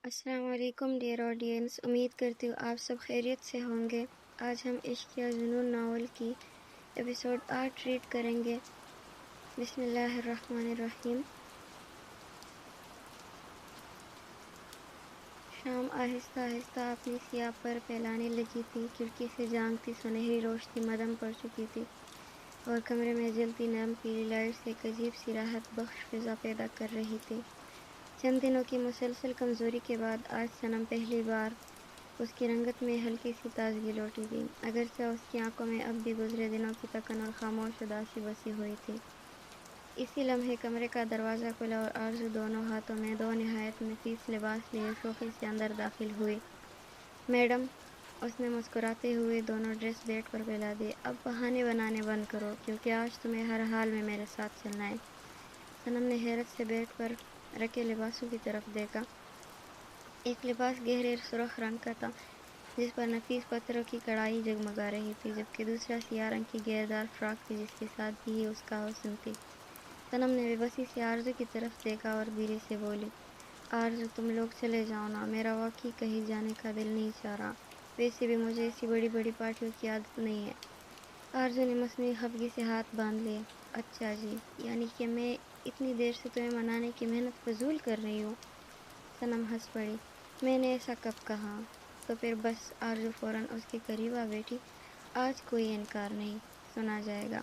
السلام علیکم dear audience, امید کرتی ہوں آپ سب خیریت سے ہوں گے۔ آج ہم عشق یا جنون ناول کی ایپیسوڈ 8 ریڈ کریں گے۔ بسم اللہ الرحمن الرحیم۔ شام آہستہ آہستہ اپنی سیاہ پر پھیلانے لگی تھی، کھڑکی سے جھانکتی سنہری روشنی مدھم پڑ چکی تھی اور کمرے میں جلتی نرم پیلی لائٹس ایک عجیب سی راحت بخش فضا پیدا کر رہی تھی۔ چند دنوں کی مسلسل کمزوری کے بعد آج صنم پہلی بار اس کی رنگت میں ہلکی سی تازگی لوٹی تھی، اگرچہ اس کی آنکھوں میں اب بھی گزرے دنوں کی تکن اور خاموش اداسی بسی ہوئی تھی۔ اسی لمحے کمرے کا دروازہ کھلا اور آرزو دونوں ہاتھوں میں دو نہایت نفیس لباس لیے شوخی سے اندر داخل ہوئی۔ میڈم، اس نے مسکراتے ہوئے دونوں ڈریس بیڈ پر پھیلا دیے۔ اب بہانے بنانے بند کرو، کیونکہ آج تمہیں ہر حال میں میرے ساتھ چلنا ہے۔ صنم نے حیرت سے بیڈ پر رکھے لباسوں کی طرف دیکھا۔ ایک لباس گہرے سرخ رنگ کا تھا جس پر نفیس پتھروں کی کڑھائی جگمگا رہی تھی، جبکہ دوسرا سیاہ رنگ کی گھیردار فراک تھی جس کی سادگی ہی اس کا حسن تھی۔ صنم نے بے بسی سے آرزو کی طرف دیکھا اور دھیرے سے بولی، آرزو تم لوگ چلے جاؤ نا، میرا واقعی کہیں جانے کا دل نہیں چاہ رہا، ویسے بھی مجھے ایسی بڑی بڑی پارٹیوں کی عادت نہیں ہے۔ آرزو نے مصنوعی خفگی سے ہاتھ باندھ لیے۔ اچھا جی، یعنی کہ میں اتنی دیر سے تمہیں منانے کی محنت فضول کر رہی ہوں۔ صنم ہنس پڑی، میں نے ایسا کب کہا؟ تو پھر بس۔ آرزو فوراً اس کے قریب آ بیٹھی۔ آج کوئی انکار نہیں سنا جائے گا۔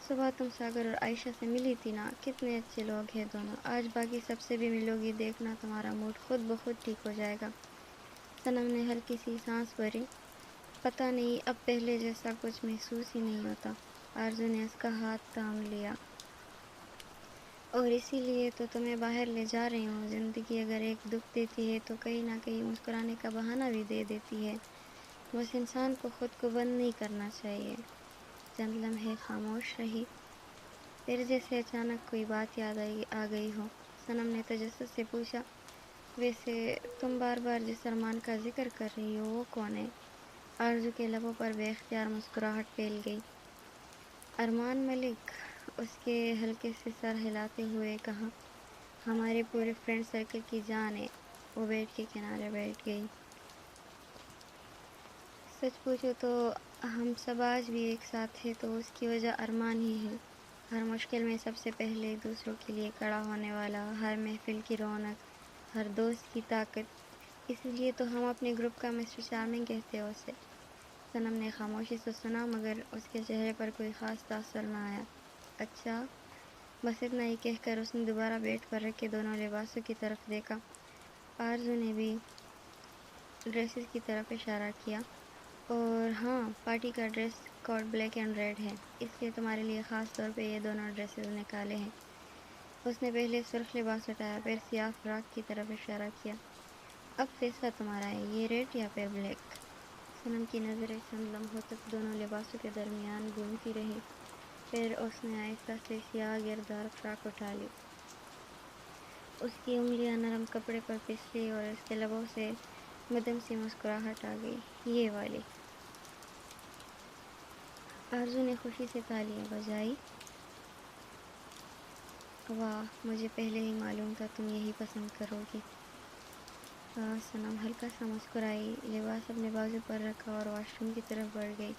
صبح تم ساگر اور عائشہ سے ملی تھی نا، کتنے اچھے لوگ ہیں دونوں۔ آج باقی سب سے بھی ملو گی، دیکھنا تمہارا موڈ خود بخود ٹھیک ہو جائے گا۔ صنم نے ہلکی سی سانس بھری۔ پتہ نہیں، اب پہلے جیسا کچھ محسوس ہی نہیں ہوتا۔ آرزو نے اس کا ہاتھ تھام لیا۔ اور اسی لیے تو تمہیں باہر لے جا رہی ہوں۔ زندگی اگر ایک دکھ دیتی ہے تو کہیں نہ کہیں مسکرانے کا بہانہ بھی دے دیتی ہے، بس انسان کو خود کو بند نہیں کرنا چاہیے۔ چند لمحے خاموش رہی، پھر جیسے اچانک کوئی بات یاد آ گئی ہو، صنم نے تجسس سے پوچھا، ویسے تم بار بار جس ارمان کا ذکر کر رہی ہو وہ کون ہے؟ آرزو کے لبوں پر بے اختیار مسکراہٹ پھیل گئی۔ ارمان ملک، اس کے ہلکے سے سر ہلاتے ہوئے کہا، ہمارے پورے فرینڈ سرکل کی جان ہے۔ وہ بیڈ کے کنارے بیٹھ گئی۔ سچ پوچھو تو ہم سب آج بھی ایک ساتھ ہیں تو اس کی وجہ ارمان ہی ہے۔ ہر مشکل میں سب سے پہلے دوسروں کے لیے کھڑا ہونے والا، ہر محفل کی رونق، ہر دوست کی طاقت۔ اسی لیے تو ہم اپنے گروپ کا مسٹر چارمنگ کہتے ہیں اسے۔ صنم نے خاموشی سے سنا، مگر اس کے چہرے پر کوئی خاص تاثر نہ آیا۔ اچھا، بس اتنا ہی کہہ کر اس نے دوبارہ بیڈ پر رکھے دونوں لباسوں کی طرف دیکھا۔ آرزو نے بھی ڈریسز کی طرف اشارہ کیا۔ اور ہاں، پارٹی کا dress code black and red ہے، اس لیے تمہارے لیے خاص طور پہ یہ دونوں ڈریسز نکالے ہیں۔ اس نے پہلے سرخ لباس ہٹایا، پھر سیاہ فراک کی طرف اشارہ کیا۔ اب فیصلہ تمہارا ہے، یہ ریڈ یا پھر بلیک؟ صنم کی نظریں چند لمحوں تک دونوں لباسوں کے درمیان گھومتی رہی، پھر اس نے آہستہ سے سیاہ گھیردار فراک اٹھا لی۔ اس کی انگلیاں نرم کپڑے پر پھسلی اور اس کے لبوں سے مدھم سی مسکراہٹ آ گئی۔ یہ والی؟ آرزو نے خوشی سے تالیاں بجائیں۔ واہ، مجھے پہلے ہی معلوم تھا تم یہی پسند کرو گی۔ صنم ہلکا سا مسکرائی، لباس اپنے بازو پر رکھا اور واش روم کی طرف بڑھ گئی۔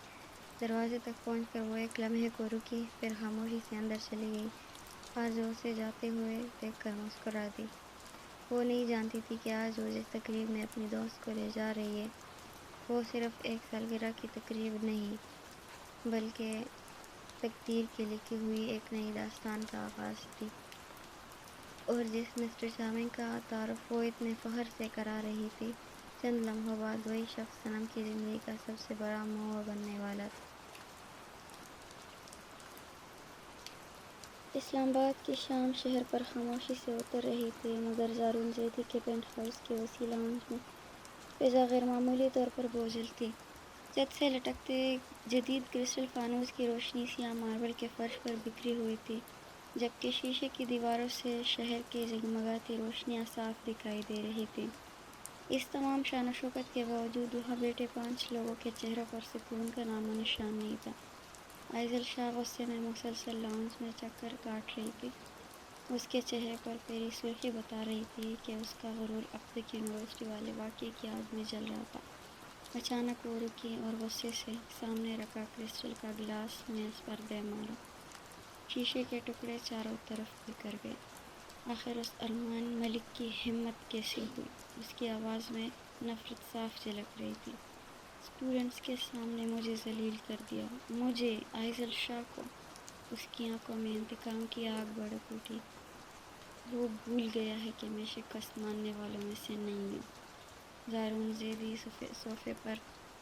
دروازے تک پہنچ کر وہ ایک لمحے کو رکی، پھر خاموشی سے اندر چلی گئی۔ آرزو اسے جاتے ہوئے دیکھ کر مسکرا دی۔ وہ نہیں جانتی تھی کہ آج وہ جس تقریب میں اپنی دوست کو لے جا رہی ہے، وہ صرف ایک سالگرہ کی تقریب نہیں، بلکہ تقدیر کی لکھی ہوئی ایک نئی داستان کا آغاز تھی۔ اور جس مسٹر چارمنگ کا تعارف وہ اتنے فخر سے کرا رہی تھی، چند لمحوں بعد وہی شخص صنم کی زندگی کا سب سے بڑا موہ بننے والا تھا۔ اسلام آباد کی شام شہر پر خاموشی سے اتر رہی تھی، مگر زارون زیدی کے پینٹ ہاؤس کے وسیع لاؤنج میں فضا غیر معمولی طور پر بوجھل تھی۔ چھت سے لٹکتے جدید کرسٹل فانوس کی روشنی سیاہ ماربل کے فرش پر بکھری ہوئی تھی، جبکہ شیشے کی دیواروں سے شہر کی جگمگاتی روشنیاں صاف دکھائی دے رہی تھیں۔ اس تمام شان و شوکت کے باوجود وہاں بیٹھے 5 لوگوں کے چہروں پر سکون کا نام و نشان نہیں تھا۔ آئزل شاہ غصے میں مسلسل لاؤنج میں چکر کاٹ رہی تھی۔ اس کے چہرے پر پیری سرخی بتا رہی تھی کہ اس کا غرور اب تک یونیورسٹی والے واقعے کی آگ میں جل رہا تھا۔ اچانک وہ رکی اور غصے سے سامنے رکھا کرسٹل کا گلاس میز پر دے مارا۔ شیشے کے ٹکڑے چاروں طرف بکھر گئے۔ آخر اس ارمان ملک کی ہمت کیسی ہوئی؟ اس کی آواز میں نفرت صاف جھلک رہی تھی۔ اسٹوڈنٹس کے سامنے مجھے ذلیل کر دیا، مجھے، آئزل شاہ کو۔ اس کی آنکھوں میں انتقام کی آگ بھڑک اٹھی۔ وہ بھول گیا ہے کہ میں شکست ماننے والوں میں سے نہیں ہوں۔ زارون زیدی صوفے پر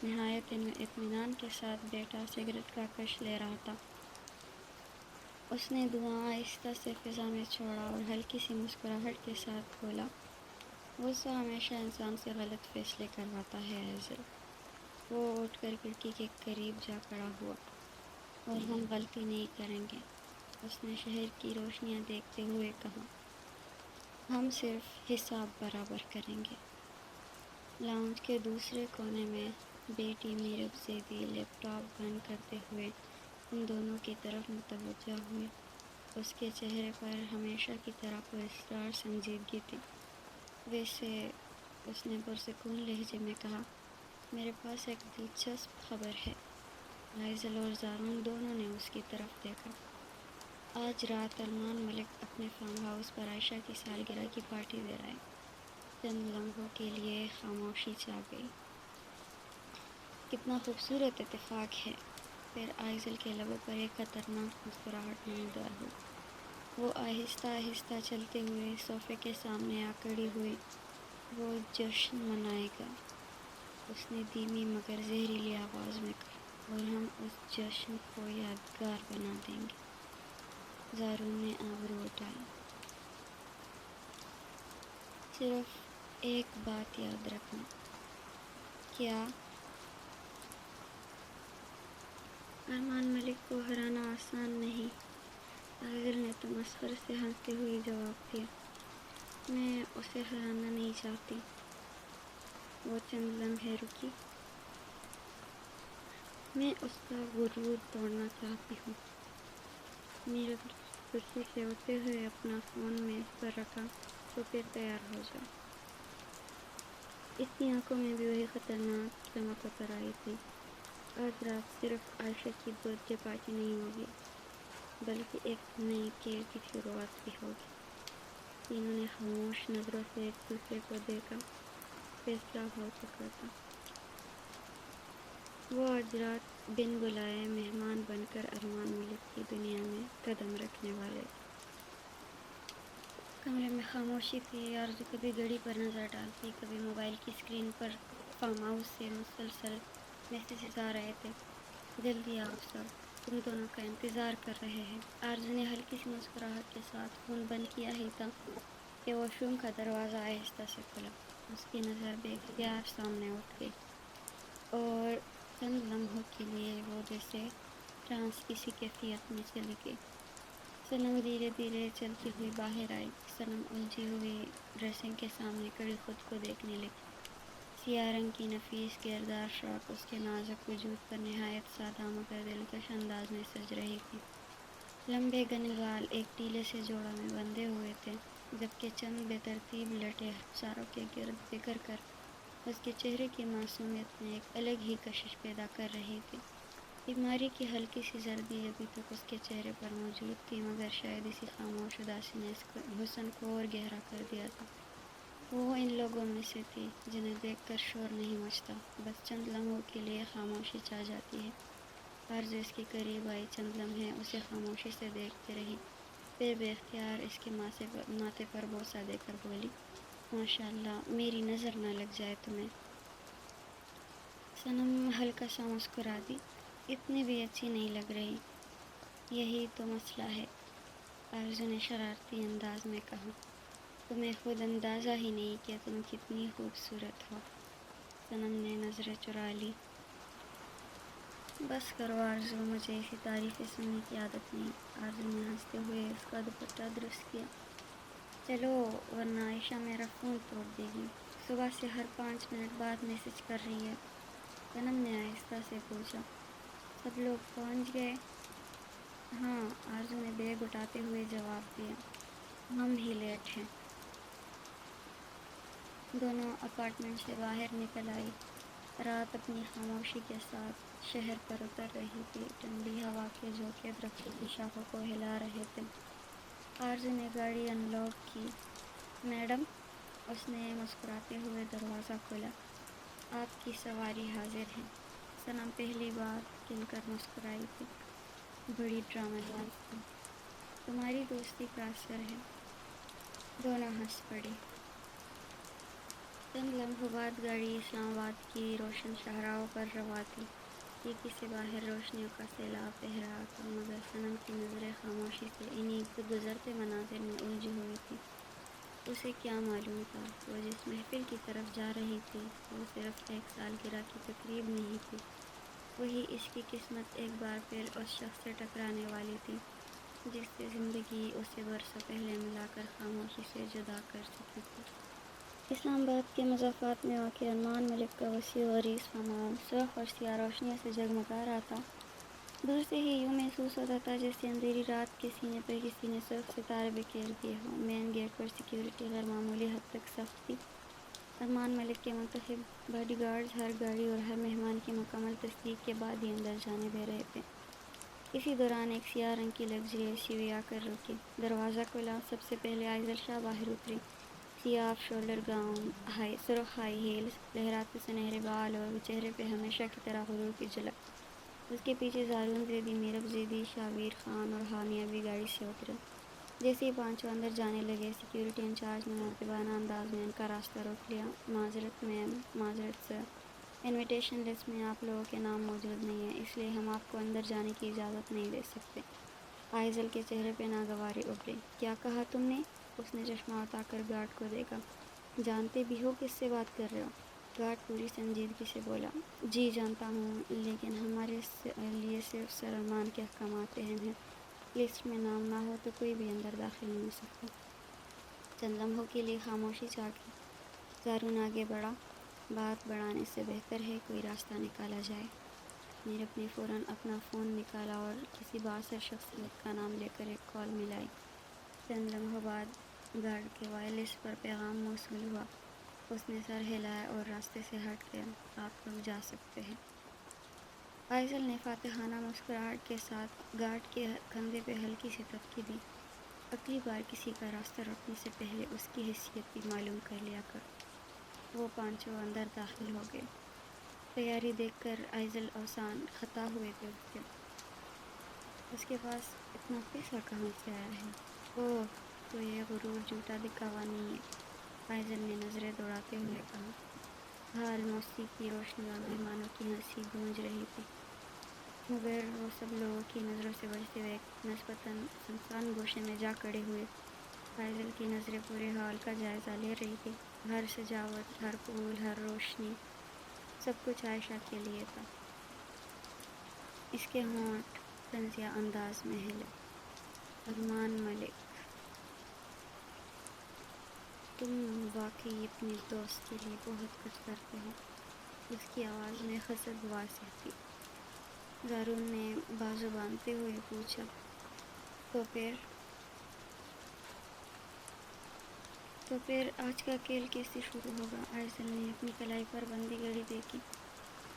نہایت اطمینان کے ساتھ بیٹھا سگریٹ کا کش لے رہا تھا۔ اس نے دھواں آہستہ سے فضا میں چھوڑا اور ہلکی سی مسکراہٹ کے ساتھ بولا، غصہ ہمیشہ انسان سے غلط فیصلے کرواتا ہے آئزل۔ وہ اٹھ کر کھڑکی کے قریب جا کھڑا ہوا۔ اور ہم غلطی نہیں کریں گے، اس نے شہر کی روشنیاں دیکھتے ہوئے کہا۔ ہم صرف حساب برابر کریں گے۔ لاؤنج کے دوسرے کونے میں بیٹی میرب زیدی لیپ ٹاپ بند کرتے ہوئے ان دونوں کی طرف متوجہ ہوئی۔ اس کے چہرے پر ہمیشہ کی طرح پراسرار سنجیدگی تھی۔ ویسے، اس نے پرسکون لہجے میں کہا، میرے پاس ایک دلچسپ خبر ہے۔ آئزل اور زارون دونوں نے اس کی طرف دیکھا۔ آج رات ارمان ملک اپنے فارم ہاؤس پر عائشہ کی سالگرہ کی پارٹی دے رہا ہے۔ چند لمحوں کے لیے خاموشی چھا گئی۔ کتنا خوبصورت اتفاق ہے۔ پھر آئزل کے لبوں پر ایک خطرناک مسکراہٹ نمودار ہوئی۔ وہ آہستہ آہستہ چلتے ہوئے صوفے کے سامنے آ کھڑی ہوئی۔ وہ جشن منائے گا، اس نے دھیمی مگر زہریلی آواز میں کہا، اور ہم اس جشن کو یادگار بنا دیں گے۔ زارون نے ابرو اٹھائے۔ صرف ایک بات یاد رکھنا۔ کیا؟ ارمان ملک کو ہرانا آسان نہیں، آئزل نے تمسخر سے ہنستے ہوئے جواب دیا۔ میں اسے ہرانا نہیں چاہتی۔ وہ چند لمحے رکی۔ میں اس کا غرور توڑنا چاہتی ہوں۔ میرب کرسی سے اٹھتے ہوئے اپنا فون میز پر رکھا، تو پھر تیار ہو جاؤ۔ اس کی آنکھوں میں بھی وہی خطرناک چمک اتر آئی تھی۔ آج رات صرف عائشہ کی برتھ ڈے پارٹی نہیں ہوگی، بلکہ ایک نئے کھیل کی شروعات بھی ہوگی۔ تینوں نے خاموش نظروں سے ایک دوسرے کو دیکھا۔ فیصلہ ہو چکا تھا۔ وہ آج رات بن بلائے مہمان بن کر ارمان ملک کی دنیا میں قدم رکھنے والے تھے۔ کمرے میں خاموشی تھی۔ آرزو کبھی گھڑی پر نظر ڈالتی، کبھی موبائل کی اسکرین پر۔ فارم ہاؤس سے مسلسل میسیجز آ رہے تھے، جلدی آؤ سب، تم دونوں کا انتظار کر رہے ہیں۔ آرزو نے ہلکی سی مسکراہٹ کے ساتھ فون بند کیا ہی تھا کہ واش روم کا دروازہ آہستہ سے کھلا۔ اس کی نظر بے اختیار سامنے اٹھ گئی، اور چند لمحوں کے لیے وہ جیسے ٹرانس کسی کیفیت میں چلی گئی۔ صنم دھیرے دھیرے چلتی ہوئی باہر آئی۔ صنم الجھی ہوئی ڈریسنگ کے سامنے کھڑی خود کو دیکھنے لگی۔ سیاہ رنگ کی نفیس گھیردار فراک اس کے نازک وجود پر نہایت سادہ مگر دلکش انداز میں سج رہی تھی۔ لمبے گھنے بال ایک ڈھیلے سے جوڑوں میں بندھے ہوئے تھے، جبکہ چند بے ترتیب لٹیں رخساروں کے گرد بکھر کر اس کے چہرے کی معصومیت میں ایک الگ ہی کشش پیدا کر رہی تھی۔ بیماری کی ہلکی سی زردی ابھی تک اس کے چہرے پر موجود تھی، مگر شاید اسی خاموش اداسی نے اس حسن کو اور گہرا کر دیا تھا۔ وہ ان لوگوں میں سے تھی جنہیں دیکھ کر شور نہیں مچتا، بس چند لمحوں کے لیے خاموشی چھا جاتی ہے۔ آرزو اس کے قریب آئی، چند لمحے اسے خاموشی سے دیکھتے رہی، پھر بے اختیار اس کے ماتھے پر بوسہ دے کر بولی، ماشاءاللہ، میری نظر نہ لگ جائے تمہیں۔ صنم ہلکا سا مسکرا دی، اتنی بھی اچھی نہیں لگ رہی۔ یہی تو مسئلہ ہے، آرزو نے شرارتی انداز میں کہا، تمہیں خود اندازہ ہی نہیں کہ تم کتنی خوبصورت ہو۔ صنم نے نظریں چرا لی۔ بس کرو آرزو، مجھے ایسی تعریفیں سننے کی عادت نہیں۔ آرزو نے ہنستے ہوئے اس کا دوپٹہ درست کیا۔ چلو، ورنہ عائشہ میرا فون توڑ دے گی، صبح سے ہر 5 منٹ بعد میسج کر رہی ہے۔ صنم نے آہستہ سے پوچھا، سب لوگ پہنچ گئے؟ ہاں، آرزو نے بیگ اٹھاتے ہوئے جواب دیا۔ ہم ہی لیٹ ہیں۔ دونوں اپارٹمنٹ سے باہر نکل آئی۔ رات اپنی خاموشی کے ساتھ شہر پر اتر رہی تھی۔ ٹھنڈی ہوا کے جھونکے درختوں کی شاخوں کو ہلا رہے تھے۔ آرزو نے گاڑی ان لاک کی۔ میڈم، اس نے مسکراتے ہوئے دروازہ کھولا، آپ کی سواری حاضر ہے۔ صنم پہلی بار کھل کر مسکرائی تھی۔ بڑی ڈرامہ باز تھی۔ تمہاری دوستی کا اثر ہے۔ دونوں ہنس پڑے۔ چند لمحوں بعد گاڑی اسلام آباد کی روشن شاہراہوں پر رواں تھی۔ کھڑکی سے باہر روشنیوں کا سیلاب بہہ رہا تھا، مگر صنم کی نظریں خاموشی سے انہی گزرتے مناظر میں الجھی ہوئی تھیں۔ اسے کیا معلوم تھا، وہ جس محفل کی طرف جا رہی تھی وہ صرف ایک سالگرہ کی تقریب نہیں تھی، وہی اس کی قسمت ایک بار پھر اس شخص سے ٹکرانے والی تھی جس سے زندگی اسے برسوں پہلے ملا کر خاموشی سے جدا کر چکی تھی۔ اسلام آباد کے مضافات میں واقع ارمان ملک کا وسیع و عریض فارم ہاؤس سرخ اور سیاہ روشنیوں سے جگمگا رہا تھا۔ دور سے ہی یوں محسوس ہوتا تھا جیسے اندھیری رات کے سینے پر کسی نے سرخ ستارے بکھیر دیے ہوں۔ مین گیٹ پر سیکیورٹی غیر معمولی حد تک سخت تھی۔ ارمان ملک کے منتخب باڈی گارڈز ہر گاڑی اور ہر مہمان کی مکمل تصدیق کے بعد ہی اندر جانے دے رہے تھے۔ اسی دوران ایک سیاہ رنگ کی لگژری ایس یو وی آ کر رکی۔ دروازہ کھلا۔ سب سے پہلے آئزل شاہ باہر اتری۔ سیاہ آف شولڈر گاؤن، سرخ ہائی ہیلز، لہراتے سنہرے بال اور چہرے پہ ہمیشہ کی طرح غرور کی جھلک۔ اس کے پیچھے زارون زیدی، میرب زیدی، شابیر خان اور ہانیہ بھی گاڑی سے اترے۔ جیسے ہی پانچوں اندر جانے لگے، سیکیورٹی انچارج نے مؤدبانہ انداز میں ان کا راستہ روک لیا۔ معذرت میم، معذرت سر، انویٹیشن لسٹ میں آپ لوگوں کے نام موجود نہیں ہیں، اس لیے ہم آپ کو اندر جانے کی اجازت نہیں دے سکتے۔ آئزل کے چہرے پہ ناگواری ابھری۔ کیا کہا تم نے؟ اس نے چشمہ اٹھا کر گارڈ کو دیکھا۔ جانتے بھی ہو کس سے بات کر رہے ہو؟ گارڈ پوری سنجیدگی سے بولا۔ جی جانتا ہوں، لیکن ہمارے لیے صرف سر ارمان کے احکامات اہم ہیں۔ لسٹ میں نام نہ ہو تو کوئی بھی اندر داخل نہیں ہو سکتا۔ چند لمحوں کے لیے خاموشی چھا گئی۔ زارون آگے بڑھا۔ بات بڑھانے سے بہتر ہے کوئی راستہ نکالا جائے۔ میرب نے فوراً اپنا فون نکالا اور کسی بااثر شخصیت کا نام لے کر ایک کال ملائی۔ چند لمحوں بعد گارڈ کے وائرلیس پر پیغام موصول ہوا۔ اس نے سر ہلایا اور راستے سے ہٹ گیا۔ آپ لوگ جا سکتے ہیں۔ آئزل نے فاتحانہ مسکراہٹ کے ساتھ گارڈ کے کندھے پہ ہلکی سی تھپکی دی۔ اگلی بار کسی کا راستہ روکنے سے پہلے اس کی حیثیت بھی معلوم کر لیا کرو۔ وہ پانچوں اندر داخل ہو گئے۔ تیاری دیکھ کر آئزل اوسان خطا ہوئے تھے اس کے۔ اس کے پاس اتنا پیسہ کہاں سے آیا ہے؟ اوہ، تو یہ غرور جھوٹا دکھاوا نہیں ہے، آئزل نے نظریں دوڑاتے ہوئے کہا۔ ہال موسیقی کی روشنی اور مہمانوں کی ہنسی گونج رہی تھی، مگر وہ سب لوگوں کی نظروں سے بچتے ہوئے ایک نسبتاً سنسان گوشے میں جا کھڑے ہوئے۔ آئزل کی نظریں پورے ہال کا جائزہ لے رہی تھی۔ ہر سجاوٹ، ہر پھول، ہر روشنی، سب کچھ عائشہ کے لیے تھا۔ اس کے ہونٹ طنزیہ انداز میں ہلے۔ ارمان ملک، تم واقعی اپنے دوست کے لیے بہت کچھ کرتے ہو۔ اس کی آواز میں خسک واضح تھی۔ زارون نے بازو باندھتے ہوئے پوچھا، تو پھر آج کا کھیل کیسے شروع ہوگا؟ آئزل نے اپنی کلائی پر بندھی گھڑی دیکھی۔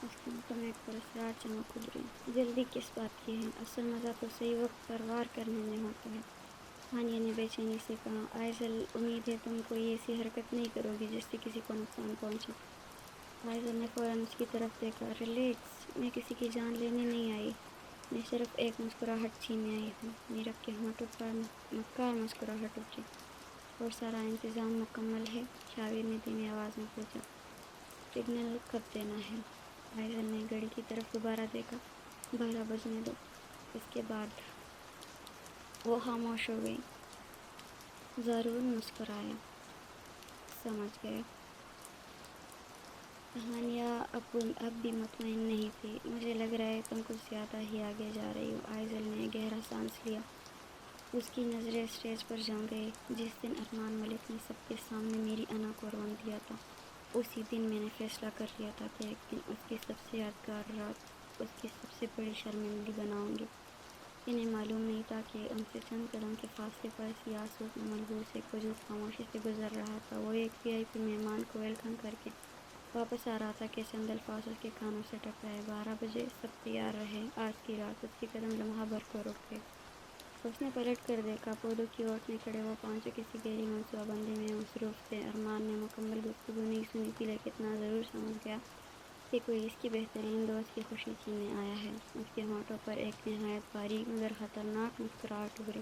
اس کی آنکھوں میں ایک پراسرار چمک ابھری۔ جلدی کس بات کی ہے؟ اصل مزہ تو صحیح وقت پر وار کرنے میں ہوتا ہے، ہانیہ نے بے چینی سے کہا۔ آئزل، امید ہے تم کوئی ایسی حرکت نہیں کرو گی جس سے کسی کو نقصان پہنچے۔ آئزل نے فوراً اس کی طرف دیکھا۔ ریلیکس، میں کسی کی جان لینے نہیں آئی، میں صرف ایک مسکراہٹ چھیننے آئی ہوں۔ میرب کے ہونٹوں پر مکار مسکراہٹ ابھری۔ اور سارا انتظام مکمل ہے؟ شابیر نے دھیمی آواز میں پوچھا۔ سگنل کب دینا ہے؟ آئزل نے گھڑی کی طرف دوبارہ دیکھا۔ 12 بجنے دو۔ اس کے بعد وہ خاموش ہو گئی۔ زارون مسکرایا۔ سمجھ گیا۔ ہانیہ اب بھی مطمئن نہیں تھی۔ مجھے لگ رہا ہے تم کچھ زیادہ ہی آگے جا رہی ہو۔ آئزل نے گہرا سانس لیا۔ اس کی نظریں اسٹیج پر جم گئی۔ جس دن ارمان ملک نے سب کے سامنے میری انا کو رون دیا تھا، اسی دن میں نے فیصلہ کر لیا تھا کہ ایک دن اس کی سب سے یادگار رات اس کی سب سے بڑی شرمندگی بناؤں گی۔ انہیں معلوم نہیں تھا کہ ان سے چند قدم کے فاصلے پر سیاہ سوٹ میں ملبوس ایک وجود خاموشی سے گزر رہا تھا۔ وہ ایک VIP مہمان کو ویلکم کر کے واپس آ رہا تھا کہ چند الفاظ اس کے کانوں سے ٹکرائے۔ 12 بجے سب تیار رہے، آج کی رات۔ اس کے قدم لمحہ بھر کو رک گئے۔ اس نے پلٹ کر دیکھا، پودوں کی اوٹ میں کھڑے وہ پانچ جو کسی گہری منصوبہ بندی میں مصروف تھے۔ ارمان نے مکمل گفتگو نہیں سنی تھی، لیکن اتنا ضرور سمجھ گیا کہ کوئی اس کی بہترین دوست کی خوشی چھیننے آیا ہے۔ اس کے ہونٹوں پر ایک نہایت باریک مگر خطرناک مسکراہٹ ابھری۔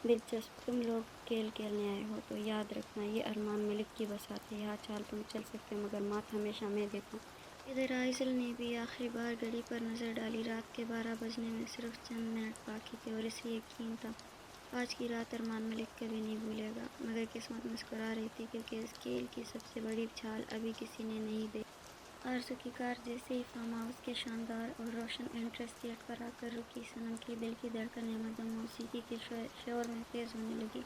دلچسپ، تم لوگ کھیل کھیلنے آئے ہو تو یاد رکھنا یہ ارمان ملک کی بساط ہے۔ یہاں چال تم چل سکتے ہو مگر مات ہمیشہ میں دیتا ہوں۔ ادھر آئزل نے بھی آخری بار گھڑی پر نظر ڈالی۔ رات کے 12 بجنے میں صرف چند منٹ باقی تھے اور اسے یقین تھا آج کی رات ارمان ملک کبھی نہیں بھولے گا۔ مگر قسمت مسکرا رہی تھی کیونکہ اس کھیل کی سب سے بڑی چھال ابھی کسی نے نہیں دیکھی۔ آرزو کی کار جیسے ہی فارم ہاؤس کے شاندار اور روشن انٹرنس گیٹ پر آ کر رکی، صنم کی دل کی دھڑکنیں مدھم موسیقی کے شور میں تیز ہونے لگی۔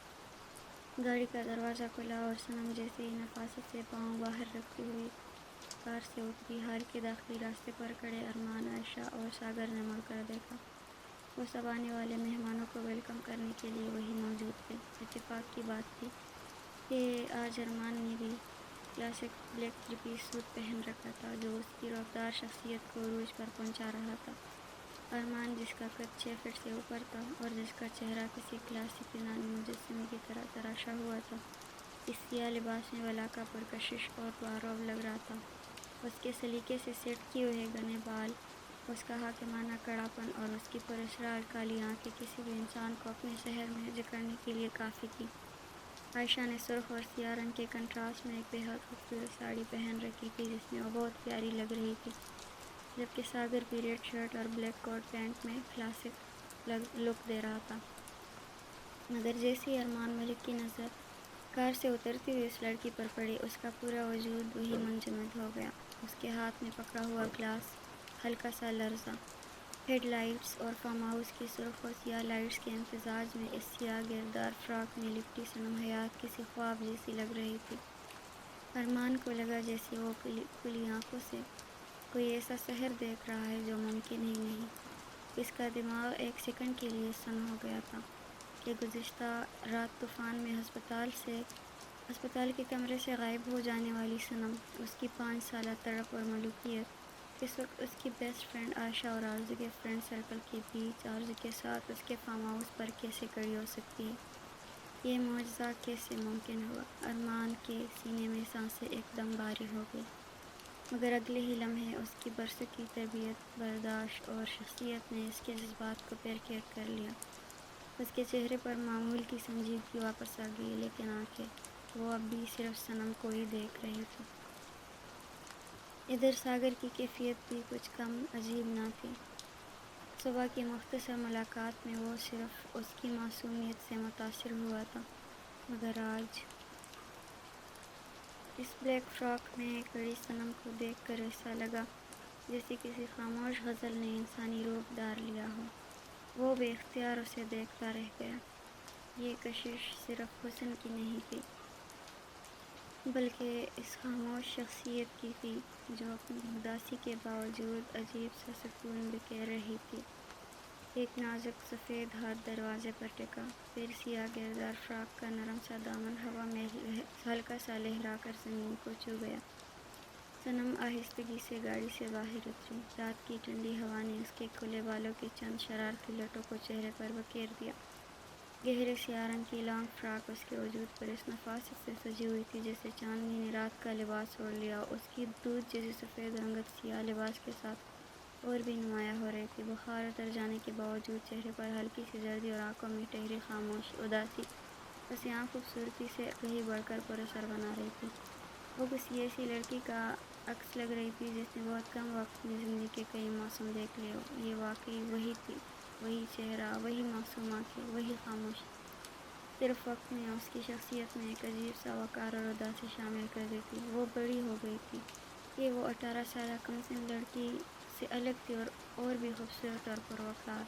گاڑی کا دروازہ کھلا اور صنم جیسے ہی نفاست سے پاؤں باہر رکھتی ہوئی کار سے اتری۔ ہال کے داخلی راستے پر کھڑے ارمان، عائشہ اور ساگر نے مڑ کر دیکھا۔ وہ سب آنے والے مہمانوں کو ویلکم کرنے کے لیے وہیں موجود تھے۔ اتفاق کی بات تھی کہ آج ارمان نے بھی classic black three piece suit پہن رکھا تھا جو اس کی رفتار شخصیت کو عروج پر پہنچا رہا تھا۔ ارمان، جس کا قد 6 فٹ سے اوپر تھا اور جس کا چہرہ کسی کلاسک یونانی مجسمے کی طرح تراشا ہوا تھا، اس سیاہ لباس میں ولاکہ، پرکشش اور بارعب لگ رہا تھا۔ اس کے سلیقے سے سیٹ کیے ہوئے گھنے بال، اس کا حاکمانہ کڑا پن اور اس کی پراسرار کالی آنکھیں کسی بھی انسان کو اپنے شہر میں جکڑنے کے لیے کافی تھی۔ عائشہ نے سرخ اور سیاہ رنگ کے کنٹراسٹ میں ایک بے حد خوبصورت ساڑی پہن رکھی تھی جس میں وہ بہت پیاری لگ رہی تھی، جبکہ ساگر بھی ریڈ شرٹ اور بلیک کوٹ پینٹ میں کلاسک لک دے رہا تھا۔ مگر جیسے ہی ارمان ملک کی نظر کار سے اترتی ہوئی اس لڑکی پر پڑی، اس کا پورا وجود وہی منجمد ہو گیا۔ اس کے ہاتھ میں پکڑا ہوا گلاس ہلکا سا لرزا۔ ہیڈ لائٹس اور فارم ہاؤس کی سرخ اور سیاہ لائٹس کے امتزاج میں اس سیاہ گھیردار فراک میں لپٹی صنم حیات کسی خواب جیسی لگ رہی تھی۔ ارمان کو لگا جیسے وہ کھلی آنکھوں سے کوئی ایسا سحر دیکھ رہا ہے جو ممکن ہی نہیں۔ اس کا دماغ ایک سیکنڈ کے لیے سن ہو گیا تھا کہ گزشتہ رات طوفان میں ہسپتال کے کمرے سے غائب ہو جانے والی صنم، اس کی 5 سالہ تڑپ اور ملوکیت، اس وقت اس کی بیسٹ فرینڈ عائشہ اور آرزو کے فرینڈ سرکل کے بیچ، آرزو کے ساتھ اس کے فارم ہاؤس پر کیسے کھڑی ہو سکتی ہے؟ یہ معجزہ کیسے ممکن ہوا؟ ارمان کے سینے میں سانسیں ایک دم بھاری ہو گئی، مگر اگلے ہی لمحے اس کی برسکی تربیت، برداشت اور شخصیت نے اس کے جذبات کو پرکھیت کر لیا۔ اس کے چہرے پر معمول کی سنجیدگی واپس آ گئی، لیکن آنکھیں، وہ اب بھی صرف صنم کو ہی دیکھ رہی تھی۔ ادھر ساگر کی کیفیت بھی کچھ کم عجیب نہ تھی۔ صبح کی مختصر ملاقات میں وہ صرف اس کی معصومیت سے متاثر ہوا تھا، مگر آج اس بلیک فراک میں کھڑی صنم کو دیکھ کر ایسا لگا جیسے کسی خاموش غزل نے انسانی روپ دھار لیا ہو۔ وہ بے اختیار اسے دیکھتا رہ گیا۔ یہ کشش صرف حسن کی نہیں تھی، بلکہ اس خاموش شخصیت کی تھی جو اپنی اداسی کے باوجود عجیب سا سکون بکھیر رہی تھی۔ ایک نازک سفید ہاتھ دروازے پر ٹکا، پھر سیاہ گھیردار فراک کا نرم سا دامن ہوا میں ہلکا سا لہرا کر زمین کو چھو گیا۔ صنم آہستگی سے گاڑی سے باہر اتری۔ رات کی ٹھنڈی ہوا نے اس کے کھلے بالوں کے چند شرارتی لٹوں کو چہرے پر بکھیر دیا۔ گہرے سیاہ رنگ کی لانگ فراک اس کے وجود پر اس نفاست سے سجی ہوئی تھی جیسے چاندنی نے رات کا لباس اوڑھ لیا ہو۔ اس کی دودھ جیسی سفید رنگت سیاہ لباس کے ساتھ اور بھی نمایاں ہو رہی تھی۔ بخار اتر جانے کے باوجود چہرے پر ہلکی سی زردی اور آنکھوں میں ٹھہری خاموش اداسی اسے عام خوبصورتی سے کہیں بڑھ کر پراثر بنا رہی تھی۔ وہ کسی ایسی لڑکی کا عکس لگ رہی تھی جس نے بہت کم وقت میں زندگی کے کئی موسم دیکھ لیے ہو۔ یہ واقعی وہی تھی، وہی چہرہ، وہی معصوم آنکھیں، وہی خاموشی، صرف وقت نے اس کی شخصیت میں ایک عجیب سا وقار اور اداسی شامل کر دی تھی۔ وہ بڑی ہو گئی تھی کہ وہ 18 سالہ کمسن لڑکی سے الگ تھی اور بھی خوبصورت اور پروقار۔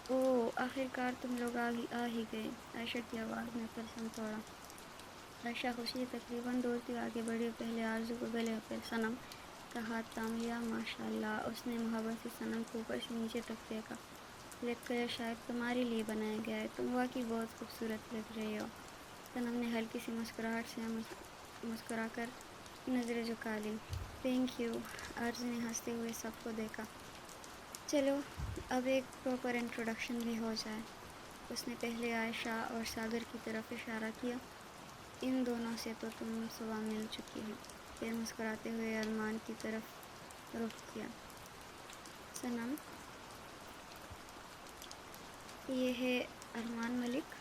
اوہ، آخر کار تم لوگ آ ہی گئے، عائشہ کی آواز نے تبسم توڑا۔ عائشہ خوشی تقریباً دوڑتی آگے بڑھی اور پہلے آرزو کو گلے میں پھر صنم کا ہاتھ تھام لیا۔ ماشاء اللہ، اس نے محبت سے صنم کو اوپر سے نیچے تک دیکھا۔ بلیک کلر شاید تمہارے لیے بنایا گیا ہے، تم واقعی بہت خوبصورت لگ رہے ہو۔ صنم نے ہلکی سی مسکراہٹ سے مسکرا کر نظریں جھکا لی۔ تھینک یو، عرض نے ہنستے ہوئے سب کو دیکھا۔ چلو اب ایک پراپر انٹروڈکشن بھی ہو جائے۔ اس نے پہلے عائشہ اور ساگر کی طرف اشارہ کیا۔ ان دونوں سے تو تم صبح مل چکی ہو۔ پھر مسکراتے ہوئے ارمان کی طرف رخ کیا۔ صنم، یہ ہے ارمان ملک،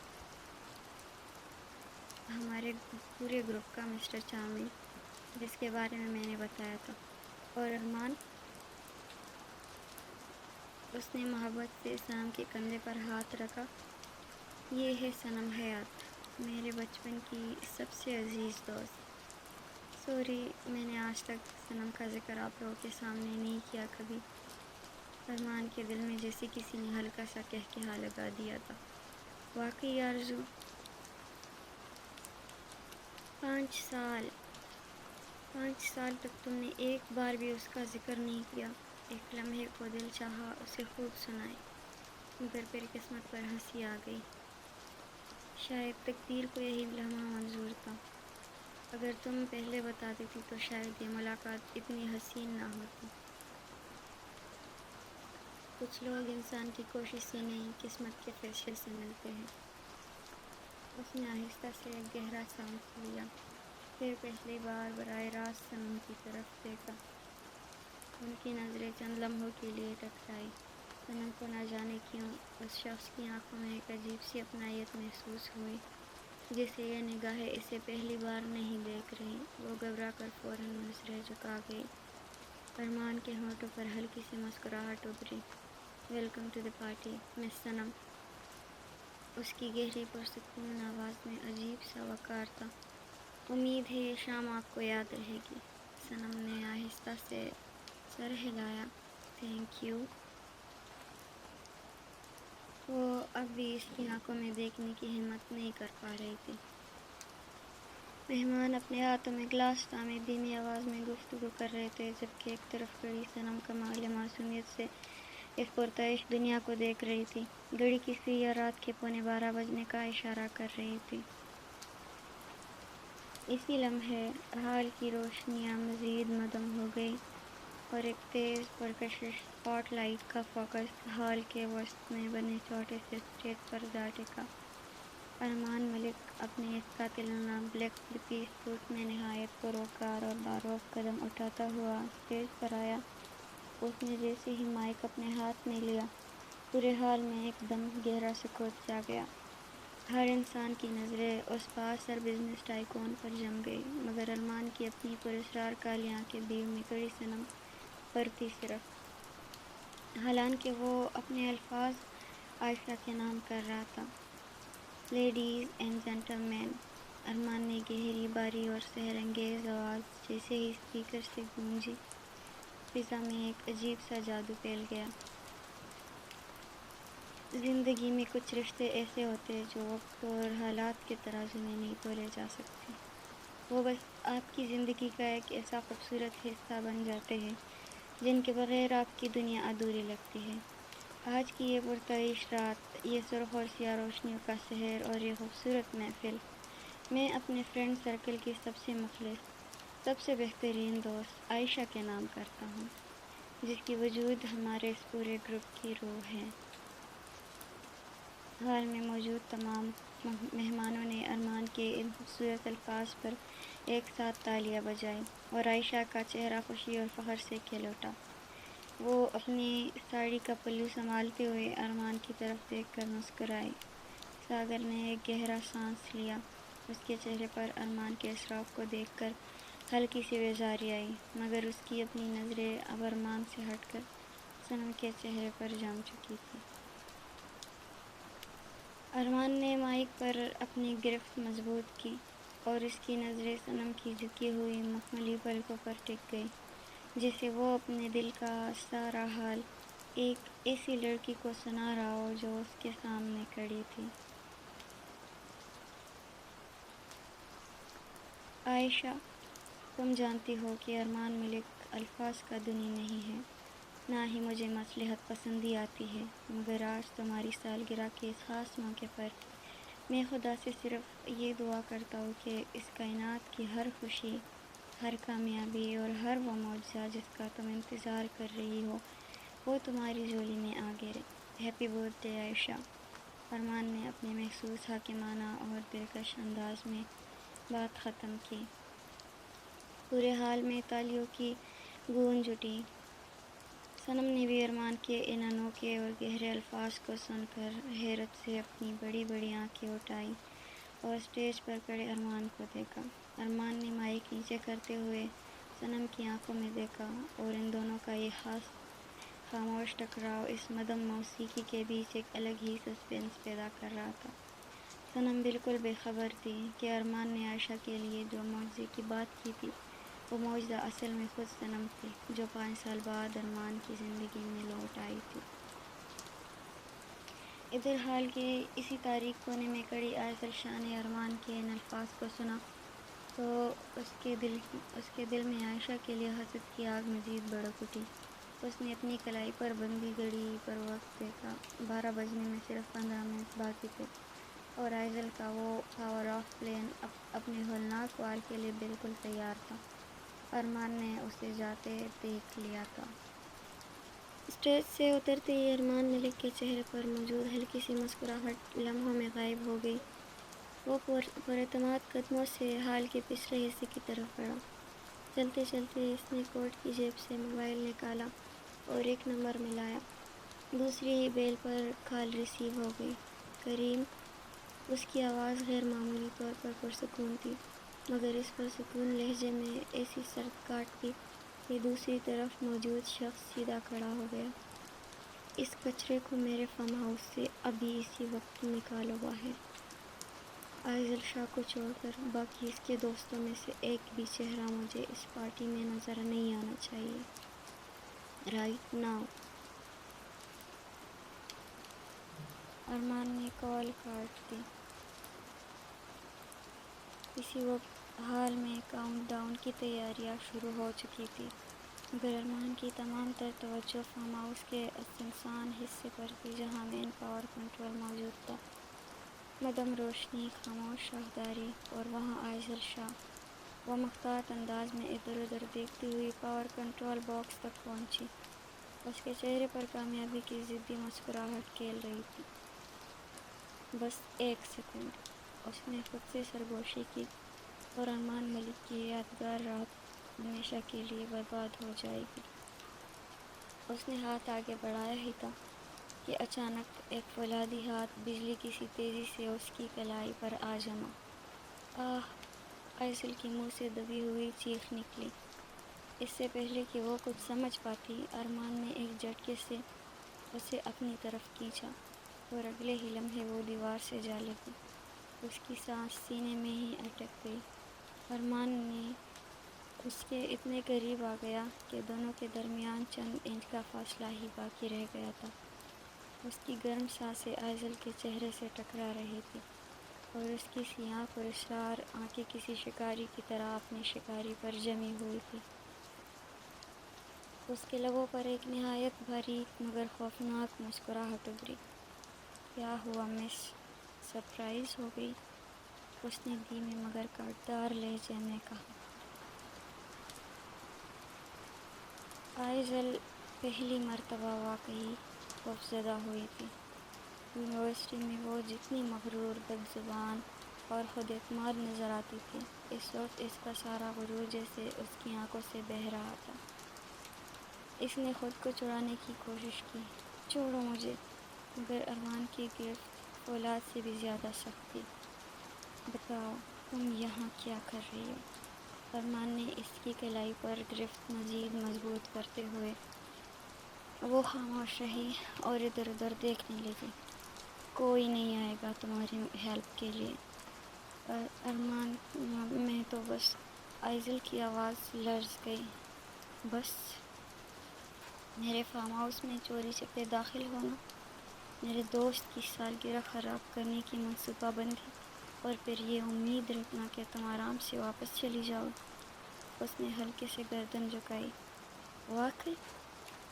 ہمارے پورے گروپ کا مسٹر چارمنگ، جس کے بارے میں نے بتایا تھا۔ اور ارمان، اس نے محبت سے صنم کے کندھے پر ہاتھ رکھا، یہ ہے صنم حیات، میرے بچپن کی سب سے عزیز دوست۔ سوری، میں نے آج تک صنم کا ذکر آپ لوگوں کے سامنے نہیں کیا کبھی۔ ارمان کے دل میں جیسے کسی نے ہلکا سا قہقہا لگا دیا تھا۔ واقعی آرزو، 5 سال تک تم نے ایک بار بھی اس کا ذکر نہیں کیا۔ ایک لمحے کو دل چاہا اسے خوب سنائے، مگر پھر قسمت پر ہنسی آ گئی۔ شاید تقدیر کو یہی لمحہ منظور تھا۔ اگر تم پہلے بتا دیتی تو شاید یہ ملاقات اتنی حسین نہ ہوتی۔ کچھ لوگ انسان کی کوشش سے نہیں، قسمت کے فیصلے سے ملتے ہیں۔ اس نے آہستہ سے ایک گہرا سانس لیا، پھر پہلی بار براہ راست صنم کی طرف دیکھا۔ ان کی نظریں چند لمحوں کے لیے ٹکرائی۔ صنم کو نہ جانے کیوں اس شخص کی آنکھوں میں ایک عجیب سی اپنائیت محسوس ہوئی، جیسے یہ نگاہیں اسے پہلی بار نہیں دیکھ رہی۔ وہ گھبرا کر فوراً نظریں جھکا گئی۔ ارمان کے ہونٹوں پر ہلکی سی مسکراہٹ ابھری۔ ویلکم ٹو دی پارٹی، مس صنم۔ اس کی گہری پرسکون آواز میں عجیب سا وقار تھا۔ امید ہے یہ شام آپ کو یاد رہے گی۔ صنم نے آہستہ سے سر ہلایا۔ Thank you. وہ اب بھی اس کی آنکھوں میں دیکھنے کی ہمت نہیں کر پا رہی تھی۔ مہمان اپنے ہاتھوں میں گلاس تھامے دھیمی آواز میں گفتگو کر رہے تھے، جبکہ ایک طرف کھڑی صنم کمال معصومیت سے اس پرتعیش دنیا کو دیکھ رہی تھی۔ گھڑی کی سوئیاں رات کے 11:15 بجنے کا اشارہ کر رہی تھی۔ اسی لمحے ہال کی روشنیاں مزید مدھم ہو گئی اور ایک تیز پرکشش اسپاٹ لائٹ کا فوکس ہال کے وسط میں بنے چھوٹے سے اسٹیج پر جا ٹکا۔ ارمان ملک اپنے اس قاتلانہ بلیک تھری پیس سوٹ میں نہایت پروکار اور باروق قدم اٹھاتا ہوا اسٹیج پر آیا۔ اس نے جیسے ہی مائیک اپنے ہاتھ میں لیا، پورے ہال میں ایک دم گہرا سکوت چھا گیا۔ ہر انسان کی نظریں اس بااثر بزنس ٹائکون پر جم گئی، مگر ارمان کی اپنی پراسرار کالی آنکھیں بھیڑ میں کھڑی صنم پر تھی صرف۔ حالانکہ وہ اپنے الفاظ عائشہ کے نام کر رہا تھا۔ لیڈیز اینڈ جینٹل مین، ارمان نے گہری باری اور سحر انگیز آواز جیسے ہی اسپیکر سے گونجی، فضا میں ایک عجیب سا جادو پھیل گیا۔ زندگی میں کچھ رشتے ایسے ہوتے ہیں جو وقت اور حالات کے ترازو میں نہیں تولے جا سکتے۔ وہ بس آپ کی زندگی کا ایک ایسا خوبصورت حصہ بن جاتے ہیں جن کے بغیر آپ کی دنیا ادھوری لگتی ہے۔ آج کی یہ پرتعیش رات، یہ سرخ اور سیاہ روشنیوں کا سحر اور یہ خوبصورت محفل، میں اپنے فرینڈ سرکل کی سب سے مخلص، سب سے بہترین دوست عائشہ کے نام کرتا ہوں، جس کی وجود ہمارے اس پورے گروپ کی روح ہے۔ ہال میں موجود تمام مہمانوں نے ارمان کے ان خوبصورت الفاظ پر ایک ساتھ تالیاں بجائیں اور عائشہ کا چہرہ خوشی اور فخر سے کھل اٹھا۔ وہ اپنی ساڑی کا پلو سنبھالتے ہوئے ارمان کی طرف دیکھ کر مسکرائی۔ ساگر نے ایک گہرا سانس لیا۔ اس کے چہرے پر ارمان کے اسراف کو دیکھ کر ہلکی سی بیزاری آئی، مگر اس کی اپنی نظریں اب ارمان سے ہٹ کر صنم کے چہرے پر جم چکی تھی۔ ارمان نے مائک پر اپنی گرفت مضبوط کی اور اس کی نظریں صنم کی جھکی ہوئی مخملی پلکوں پر ٹک گئی، جیسے وہ اپنے دل کا سارا حال ایک ایسی لڑکی کو سنا رہا ہو جو اس کے سامنے کھڑی تھی۔ عائشہ، تم جانتی ہو کہ ارمان ملک الفاظ کا دھنی نہیں ہے، نہ ہی مجھے مصلحت پسندی آتی ہے، مگر آج تمہاری سالگرہ کے اس خاص موقع پر میں خدا سے صرف یہ دعا کرتا ہوں کہ اس کائنات کی ہر خوشی، ہر کامیابی اور ہر وہ معجزہ جس کا تم انتظار کر رہی ہو وہ تمہاری جھولی میں آ گرے۔ ہیپی برتھ ڈے عائشہ۔ ارمان نے اپنے محسوس حاکمانہ اور دلکش انداز میں بات ختم کی۔ پورے حال میں تالیوں کی گونج اٹھی۔ صنم نے بھی ارمان کے ان انوکھے اور گہرے الفاظ کو سن کر حیرت سے اپنی بڑی بڑی آنکھیں اٹھائیں اور اسٹیج پر کھڑے ارمان کو دیکھا۔ ارمان نے مائک نیچے کرتے ہوئے صنم کی آنکھوں میں دیکھا اور ان دونوں کا یہ خاموش ٹکراؤ اس مدھم موسیقی کے بیچ ایک الگ ہی سسپینس پیدا کر رہا تھا۔ صنم بالکل بے خبر تھی کہ ارمان نے عائشہ کے لیے جو معجزے کی بات کی تھی وہ معجزہ اصل میں خود صنم تھی، جو 5 سال بعد ارمان کی زندگی میں لوٹ آئی تھی۔ ادھر حال کے اسی تاریک کونے میں کھڑی عائشہ شاہ نے ارمان کے ان الفاظ کو سنا تو اس کے دل میں عائشہ کے لیے حسد کی آگ مزید بھڑک اٹھی۔ اس نے اپنی کلائی پر بندھی گھڑی پر وقت دیکھا۔ 12 بجنے میں صرف 15 منٹ باقی تھے اور آئزل کا وہ پاور آف پلین اپنے ہولناک وار کے لیے بالکل تیار تھا۔ ارمان نے اسے جاتے دیکھ لیا تھا۔ اسٹیج سے اترتے ہی ارمان ملک کے چہرے پر موجود ہلکی سی مسکراہٹ لمحوں میں غائب ہو گئی۔ وہ پراعتماد قدموں سے ہال کے پچھلے حصے کی طرف بڑھا۔ چلتے چلتے اس نے کوٹ کی جیب سے موبائل نکالا اور ایک نمبر ملایا۔ دوسری ہی بیل پر کال ریسیو ہو گئی۔ کریم۔ اس کی آواز غیر معمولی طور پر پرسکون تھی، مگر اس پرسکون لہجے میں ایسی سرد کاٹ تھی کہ دوسری طرف موجود شخص سیدھا کھڑا ہو گیا۔ اس کچرے کو میرے فارم ہاؤس سے ابھی اسی وقت نکالو باہر۔ عائزل شاہ کو چھوڑ کر باقی اس کے دوستوں میں سے ایک بھی چہرہ مجھے اس پارٹی میں نظر نہیں آنا چاہیے۔ Right now. ارمان نے کال کاٹ دی۔ اسی وقت ہال میں کاؤنٹ ڈاؤن کی تیاریاں شروع ہو چکی تھی، مگر ارمان کی تمام تر توجہ فارم ہاؤس کے سنسان حصے پر تھی جہاں مین پاور کنٹرول موجود تھا۔ مدھم روشنی، خاموش راہداری اور وہاں عائزل شاہ۔ وہ محتاط انداز میں ادھر ادھر دیکھتی ہوئی پاور کنٹرول باکس تک پہنچی۔ اس کے چہرے پر کامیابی کی ضدی مسکراہٹ کھیل رہی تھی۔ بس ایک سیکنڈ، اس نے خود سے سرگوشی کی، اور ارمان ملک کی یادگار رات ہمیشہ کے لیے برباد ہو جائے گی۔ اس نے ہاتھ آگے بڑھایا ہی تھا کہ اچانک ایک فولادی ہاتھ بجلی کی سی تیزی سے اس کی کلائی پر آ جما۔ آہ! عائزل کے منہ سے دبی ہوئی چیخ نکلی۔ اس سے پہلے کہ وہ کچھ سمجھ پاتی، ارمان نے ایک جھٹکے سے اسے اپنی طرف کھینچا اور اگلے ہی لمحے وہ دیوار سے جا لگی۔ اس کی سانس سینے میں ہی اٹک گئی۔ ارمان نے اس کے اتنے قریب آ گیا کہ دونوں کے درمیان چند انچ کا فاصلہ ہی باقی رہ گیا تھا۔ اس کی گرم سانسیں عائزل کے چہرے سے ٹکرا رہی تھی اور اس کی سیاہ پراسرار آنکھیں کسی شکاری کی طرح اپنے شکاری پر جمی ہوئی تھی۔ اس کے لبوں پر ایک نہایت باریک مگر خوفناک مسکراہٹ ابھری۔ کیا ہوا مس؟ سرپرائز ہو گئی؟ اس نے دھیمے مگر کاٹدار لہجے میں کہا۔ عائزل پہلی مرتبہ واقعی خوفزدہ ہوئی تھی۔ یونیورسٹی میں وہ جتنی مغرور، بدزبان اور خود اعتماد نظر آتی تھی، اس وقت اس کا سارا غرور جیسے اس کی آنکھوں سے بہہ رہا تھا۔ اس نے خود کو چھڑانے کی کوشش کی۔ چھوڑو مجھے! مگر ارمان کی گرفت فولاد سے بھی زیادہ سخت تھی۔ بتاؤ، تم یہاں کیا کر رہی ہو؟ ارمان نے اس کی کلائی پر گرفت مزید مضبوط کرتے ہوئے وہ خاموش رہی اور ادھر ادھر دیکھنے لگی۔ کوئی نہیں آئے گا تمہاری ہیلپ کے لیے ارمان، میں تو بس… عائزل کی آواز لرز گئی۔ بس؟ میرے فارم ہاؤس میں چوری چھپے داخل ہونا، میرے دوست کی سالگرہ خراب کرنے کی منصوبہ بندی، اور پھر یہ امید رکھنا کہ تم آرام سے واپس چلی جاؤ گی۔ اس نے ہلکے سے گردن جھکائی۔ واقعی؟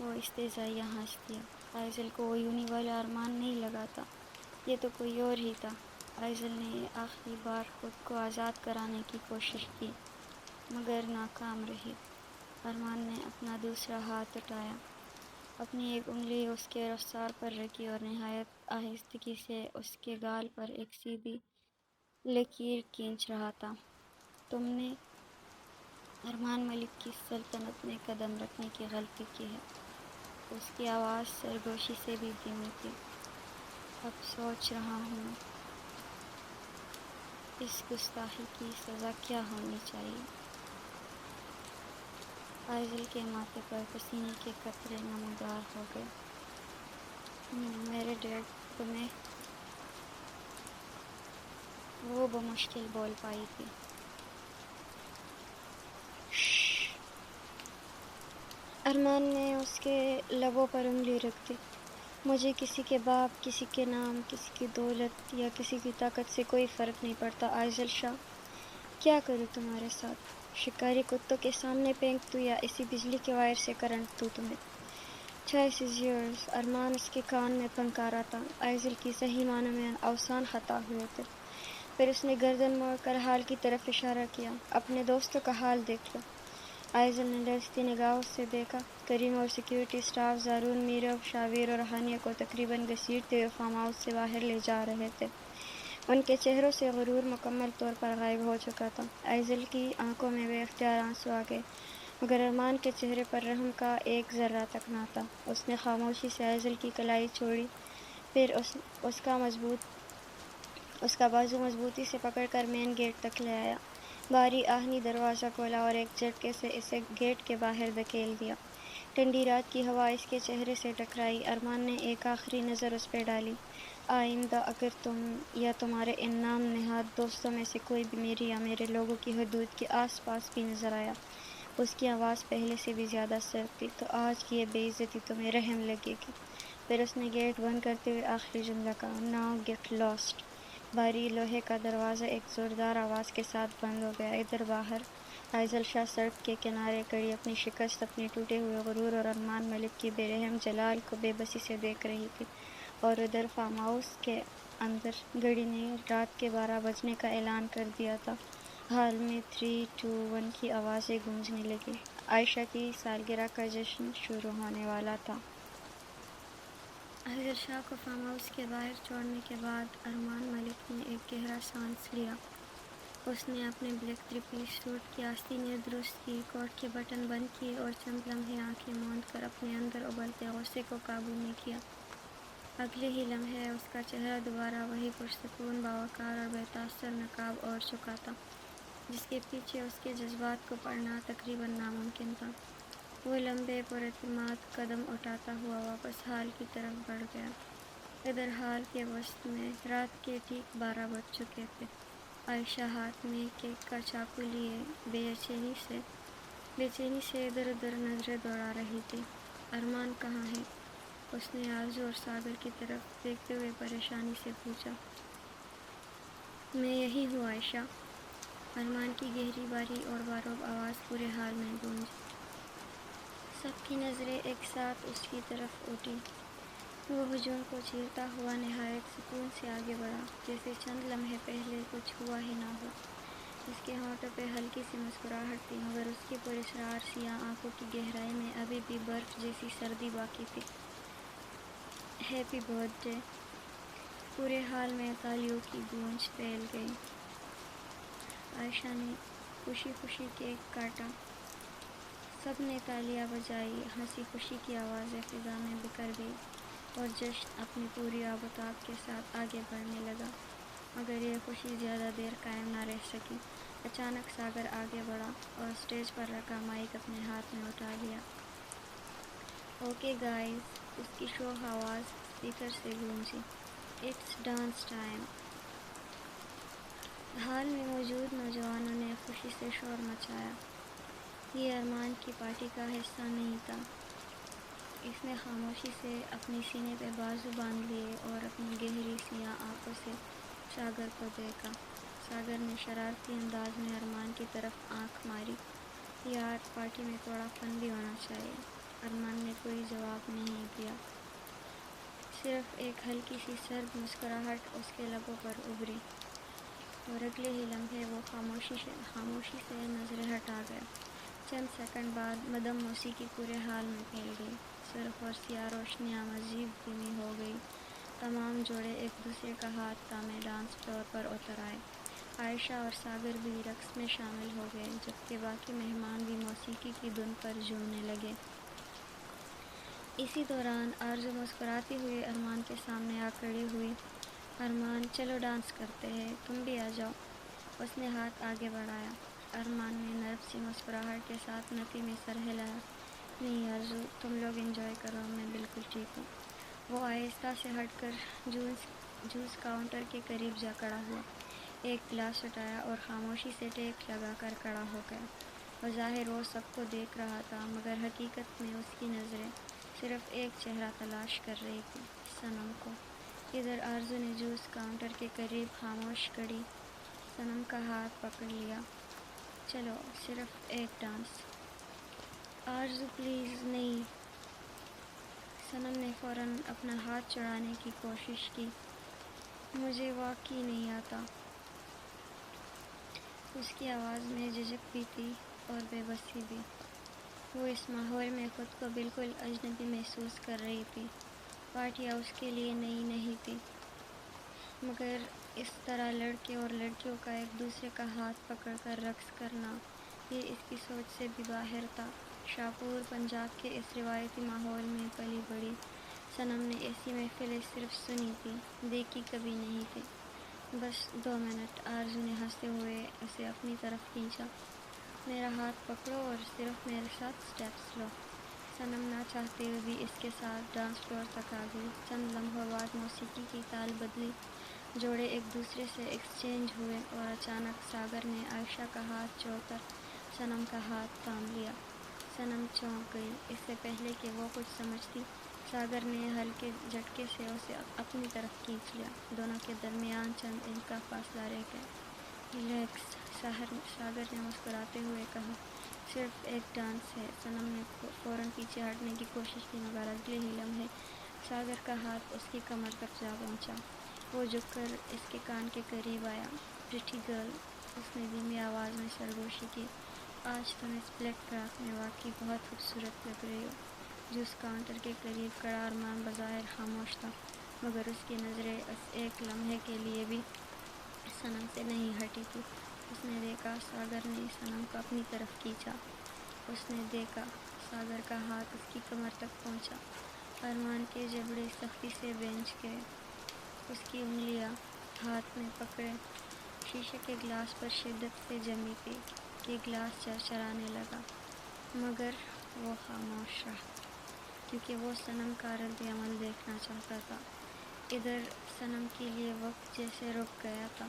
وہ استہزائیہ ہنس دیا۔ آئزل کو وہ یونی والا ارمان نہیں لگا تھا، یہ تو کوئی اور ہی تھا۔ آئزل نے آخری بار خود کو آزاد کرانے کی کوشش کی مگر ناکام رہی۔ ارمان نے اپنا دوسرا ہاتھ اٹھایا، اپنی ایک انگلی اس کے رخسار پر رکھی اور نہایت آہستگی سے اس کے گال پر ایک سیدھی لکیر کھینچ رہا تھا۔ تم نے ارمان ملک کی سلطنت میں قدم رکھنے کی غلطی کی ہے۔ اس کی آواز سرگوشی سے بھی دھیمی تھی۔ اب سوچ رہا ہوں اس گستاخی کی سزا کیا ہونی چاہیے۔ آئزل کے ماتھے پر پسینے کے قطرے نمودار ہو گئے۔ میرے ڈیڈ تمہیں، وہ بمشکل بول پائی تھی۔ شش۔ ارمان نے اس کے لبوں پر انگلی رکھ دی۔ مجھے کسی کے باپ، کسی کے نام، کسی کی دولت یا کسی کی طاقت سے کوئی فرق نہیں پڑتا۔ آئزل شاہ، کیا کروں تمہارے ساتھ؟ شکاری کتوں کے سامنے پھینک دوں یا اسی بجلی کے وائر سے کرنٹ دوں تمہیں؟ choice is yours۔ ارمان اس کے کان میں پھنکارا تھا۔ آئزل کی صحیح معنوں میں اوسان خطا ہوئے تھے۔ پھر اس نے گردن موڑ کر حال کی طرف اشارہ کیا۔ اپنے دوستوں کا حال دیکھ لو۔ آئزل نے لرزتی نگاہوں سے دیکھا۔ کریم اور سیکیورٹی سٹاف زارون، میرو، شاویر اور ہانیہ کو تقریباً گھسیٹتے ہوئے فارم ہاؤس سے باہر لے جا رہے تھے۔ ان کے چہروں سے غرور مکمل طور پر غائب ہو چکا تھا۔ آئزل کی آنکھوں میں بے اختیار آنسو آ گئے، مگر ارمان کے چہرے پر رحم کا ایک ذرہ تک نہ تھا۔ اس نے خاموشی سے آئزل کی کلائی چھوڑی، پھر اس کا بازو مضبوطی سے پکڑ کر مین گیٹ تک لے آیا۔ بھاری آہنی دروازہ کھولا اور ایک جھٹکے سے اسے گیٹ کے باہر دھکیل دیا۔ ٹھنڈی رات کی ہوا اس کے چہرے سے ٹکرائی۔ ارمان نے ایک آخری نظر اس پہ ڈالی۔ آئندہ اگر تم یا تمہارے ان نام نہاد دوستوں میں سے کوئی بھی میری یا میرے لوگوں کی حدود کے آس پاس بھی نظر آیا، اس کی آواز پہلے سے بھی زیادہ سرد تھی، تو آج کی یہ بے عزتی تمہیں رحم لگے گی۔ پھر اس نے گیٹ بند کرتے ہوئے آخری جملہ کہا، ناؤ گیٹ لاسٹ۔ بھاری لوہے کا دروازہ ایک زوردار آواز کے ساتھ بند ہو گیا۔ ادھر باہر آئزل شاہ سڑک کے کنارے کھڑی اپنی شکست، اپنے ٹوٹے ہوئے غرور اور ارمان ملک کی بے رحم جلال کو بے بسی سے دیکھ رہی تھی، اور ادھر فارم ہاؤس کے اندر گھڑی نے رات کے 12 بجنے کا اعلان کر دیا تھا۔ حال میں 3، 2، 1 کی آوازیں گونجنے لگیں۔ عائشہ کی سالگرہ کا جشن شروع ہونے والا تھا۔ آئزل شاہ کو فارم ہاؤس کے باہر چھوڑنے کے بعد ارمان ملک نے ایک گہرا سانس لیا۔ اس نے اپنے بلیک تھری پیس سوٹ کی آستینیں درست کی، کوٹ کے بٹن بند کیے اور چند لمحے آنکھیں موند کر اپنے اندر ابلتے غصے کو قابو میں کیا۔ اگلے ہی لمحے اس کا چہرہ دوبارہ وہی پرسکون، باوقار اور بے تاثر نقاب اوڑھ چکا تھا، جس کے پیچھے اس کے جذبات کو پڑھنا تقریباً ناممکن تھا۔ وہ لمبے پراعتماد قدم اٹھاتا ہوا واپس ہال کی طرف بڑھ گیا۔ ادھر ہال کے وسط میں رات کے ٹھیک 12 بج چکے تھے۔ عائشہ ہاتھ میں کیک کا چاقو لیے بے چینی سے ادھر ادھر نظریں دوڑا رہی تھی۔ ارمان کہاں ہے؟ اس نے آرزو اور ساگر کی طرف دیکھتے ہوئے پریشانی سے پوچھا۔ میں یہی ہوں عائشہ۔ ارمان کی گہری باری اور باروب آواز پورے حال میں گونجی۔ سب کی نظریں ایک ساتھ اس کی طرف اٹھی۔ وہ ہجوم کو چیرتا ہوا نہایت سکون سے آگے بڑھا، جیسے چند لمحے پہلے کچھ ہوا ہی نہ ہو۔ اس کے ہونٹوں پہ ہلکی سی مسکراہٹ تھی، مگر اس کی پراسرار سیاہ آنکھوں کی گہرائی میں ابھی بھی برف جیسی سردی باقی تھی۔ Happy birth day. پورے حال میں تالیوں کی گونج پھیل گئی۔ عائشہ نے خوشی خوشی کیک کاٹا۔ سب نے تالیاں بجائیں، ہنسی خوشی کی آوازیں فضا میں بکھر گئی اور جشن اپنی پوری آب و تاب کے ساتھ آگے بڑھنے لگا۔ مگر یہ خوشی زیادہ دیر قائم نہ رہ سکی۔ اچانک ساگر آگے بڑھا اور اسٹیج پر رکھا مائیک اپنے ہاتھ میں اٹھا لیا۔ اوکے گائز، اس کی شوخ آواز اسپیکر سے گونجی، اٹس ڈانس ٹائم۔ ہال میں موجود نوجوانوں نے خوشی سے شور مچایا۔ یہ ارمان کی پارٹی کا حصہ نہیں تھا۔ اس نے خاموشی سے اپنے سینے پہ بازو باندھ لیے اور اپنی گہری سیاہ آنکھوں سے ساگر کو دیکھا۔ ساگر نے شرارتی انداز میں ارمان کی طرف آنکھ ماری، یار پارٹی میں تھوڑا فن بھی ہونا چاہیے۔ ارمان نے کوئی جواب نہیں دیا، صرف ایک ہلکی سی سرد مسکراہٹ اس کے لبوں پر ابھری، اور اگلے ہی لمحے وہ خاموشی سے نظریں ہٹا گیا۔ چند سیکنڈ بعد مدم موسیقی پورے ہال میں پھیل گئی، سرخ اور سیاہ روشنیاں مزید دھیمی ہو گئی، تمام جوڑے ایک دوسرے کا ہاتھ تھامے ڈانس فلور پر اتر آئے۔ عائشہ اور ساگر بھی رقص میں شامل ہو گئے، جبکہ باقی مہمان بھی موسیقی کی دھن پر جھومنے لگے۔ اسی دوران آرزو مسکراتی ہوئی ارمان کے سامنے آ کھڑی ہوئی۔ ارمان، چلو ڈانس کرتے ہیں، تم بھی آ جاؤ۔ اس نے ہاتھ آگے بڑھایا۔ ارمان نے نرم سی مسکراہٹ کے ساتھ نفی میں سر ہلایا۔ نہیں آرزو، تم لوگ انجوائے کرو، میں بالکل ٹھیک ہوں۔ وہ آہستہ سے ہٹ کر جوس کاؤنٹر کے قریب جا کھڑا ہوا، ایک گلاس اٹھایا اور خاموشی سے ٹیک لگا کر کھڑا ہو گیا۔ بظاہر وہ سب کو دیکھ رہا تھا، مگر حقیقت میں اس کی نظریں صرف ایک چہرہ تلاش کر رہی تھی، صنم کو۔ ادھر آرزو نے جوس کاؤنٹر کے قریب خاموش کھڑی صنم کا ہاتھ پکڑ لیا۔ چلو، صرف ایک ڈانس۔ آرزو پلیز، نہیں۔ صنم نے فوراً اپنا ہاتھ چھڑانے کی کوشش کی۔ مجھے واقعی نہیں آتا۔ اس کی آواز میں جھجک بھی تھی اور بے بسی بھی۔ وہ اس ماحول میں خود کو بالکل اجنبی محسوس کر رہی تھی۔ پارٹیاں اس کے لیے نئی نہیں تھی، مگر اس طرح لڑکے اور لڑکیوں کا ایک دوسرے کا ہاتھ پکڑ کر رقص کرنا، یہ اس کی سوچ سے بھی باہر تھا۔ شاپور پنجاب کے اس روایتی ماحول میں پلی بڑھی صنم نے ایسی محفلیں صرف سنی تھی، دیکھی کبھی نہیں تھی۔ بس 2 منٹ، آرزو نے ہنستے ہوئے اسے اپنی طرف کھینچا۔ میرا ہاتھ پکڑو اور صرف میرے ساتھ سٹیپس لو۔ صنم نہ چاہتے ہوئے بھی اس کے ساتھ ڈانس فلور تک آ گئی۔ چند لمحوں بعد موسیقی کی تال بدلی، جوڑے ایک دوسرے سے ایکسچینج ہوئے اور اچانک ساگر نے عائشہ کا ہاتھ چھوڑ کر صنم کا ہاتھ تھام لیا۔ صنم چونک گئی۔ اس سے پہلے کہ وہ کچھ سمجھتی، ساگر نے ہلکے جھٹکے سے اسے اپنی طرف کھینچ لیا۔ دونوں کے درمیان چند انچ کا فاصلہ رہ گیا۔ ریلیکس، ساگر نے مسکراتے ہوئے کہا۔ صرف ایک ڈانس ہے۔ صنم نے فوراً پیچھے ہٹنے کی کوشش کی، مگر اگلے ہی لمحے ساگر کا ہاتھ اس کی کمر تک جا پہنچا۔ وہ جھک کر اس کے کان کے قریب آیا۔ پریٹی گرل، اس نے دھیمی آواز میں سرگوشی کی، آج تم اس بلیک فراک میں واقعی بہت خوبصورت لگ رہی ہو۔ جوس کاؤنٹر کے قریب کھڑا ارمان بظاہر خاموش تھا، مگر اس کی نظریں اس ایک لمحے کے لیے بھی صنم سے نہیں ہٹی تھی۔ اس نے دیکھا ساگر نے صنم کو اپنی طرف کھینچا۔ اس نے دیکھا ساگر کا ہاتھ اس کی کمر تک پہنچا۔ ارمان کے جبڑے سختی سے بھینچ گئے، اس کی انگلیاں ہاتھ میں پکڑے شیشے کے گلاس پر شدت سے جمی تھی کہ گلاس چرچرانے لگا، مگر وہ خاموش رہا، کیونکہ وہ صنم کا رد عمل دیکھنا چاہتا تھا۔ ادھر صنم کے لیے وقت جیسے رک گیا تھا۔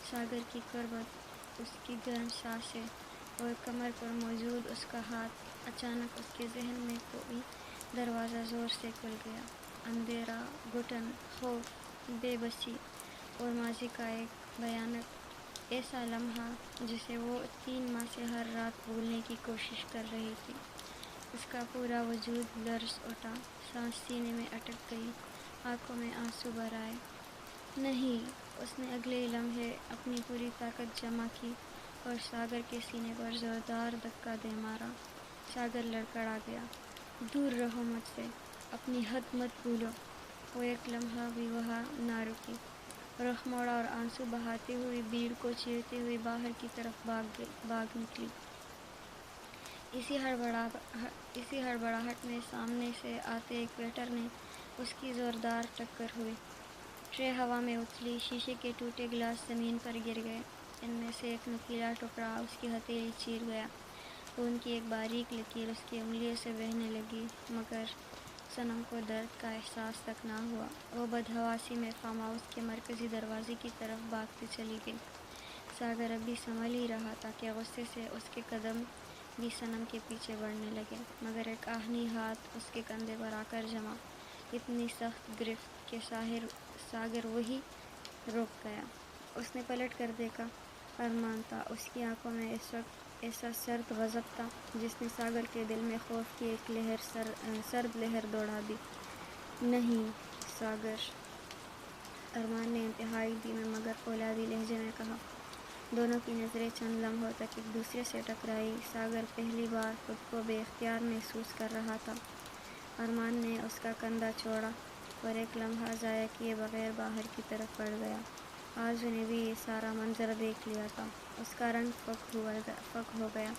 ساگر کی قربت، اس کی گرم سانسیں اور کمر پر موجود اس کا ہاتھ، اچانک اس کے ذہن میں کوئی دروازہ زور سے کھل گیا۔ اندھیرا، گھٹن، خوف، بے بسی اور ماضی کا ایک بھیانک ایسا لمحہ جسے وہ 3 ماہ سے ہر رات بھولنے کی کوشش کر رہی تھی۔ اس کا پورا وجود لرز اٹھا، سانس سینے میں اٹک گئی، آنکھوں میں آنسو بھر آئے۔ نہیں! اس نے اگلے لمحے اپنی پوری طاقت جمع کی اور ساگر کے سینے پر زوردار دھکا دے مارا۔ ساگر لڑکھڑا گیا۔ دور رہو مجھ سے، اپنی حد مت بھولو۔ وہ ایک لمحہ بھی وہاں نہ رکی، رخ موڑا اور آنسو بہاتی ہوئی بھیڑ کو چیرتی ہوئی باہر کی طرف بھاگ نکلی۔ اسی ہڑبڑاہٹ میں سامنے سے آتے ایک ویٹر نے اس کی زوردار ٹکر ہوئی۔ ٹرے ہوا میں اچھلی، شیشے کے ٹوٹے گلاس زمین پر گر گئے، ان میں سے ایک نوکیلا ٹکڑا اس کی ہتھیلی چیر گیا۔ خون کی ایک باریک لکیر اس کی انگلیوں سے بہنے لگی، مگر صنم کو درد کا احساس تک نہ ہوا۔ وہ بدحواسی میں فارم ہاؤس کے مرکزی دروازے کی طرف بھاگتی چلی گئی۔ ساگر اب بھی سنبھل ہی رہا تھا کہ غصے سے اس کے قدم بھی صنم کے پیچھے بڑھنے لگے، مگر ایک آہنی ہاتھ اس کے کندھے پر آ کر جما، اتنی سخت گرفت کہ ساگر وہیں رک گیا۔ اس نے پلٹ کر دیکھا۔ ارمان تھا، اس کی آنکھوں میں اس وقت ایسا سرد غضب تھا جس نے ساگر کے دل میں خوف کی ایک سرد لہر دوڑا دی۔ نہیں ساگر، ارمان نے انتہائی دھیمے مگر فولادی لہجے میں کہا۔ دونوں کی نظریں چند لمحوں تک ایک دوسرے سے ٹکرائی۔ ساگر پہلی بار خود کو بے اختیار محسوس کر رہا تھا۔ ارمان نے اس کا کندھا چھوڑا اور ایک لمحہ ضائع کیے بغیر باہر کی طرف بڑھ گیا۔ آج انہیں بھی یہ سارا منظر دیکھ لیا تھا۔ اس کا رنگ فک ہو گیا۔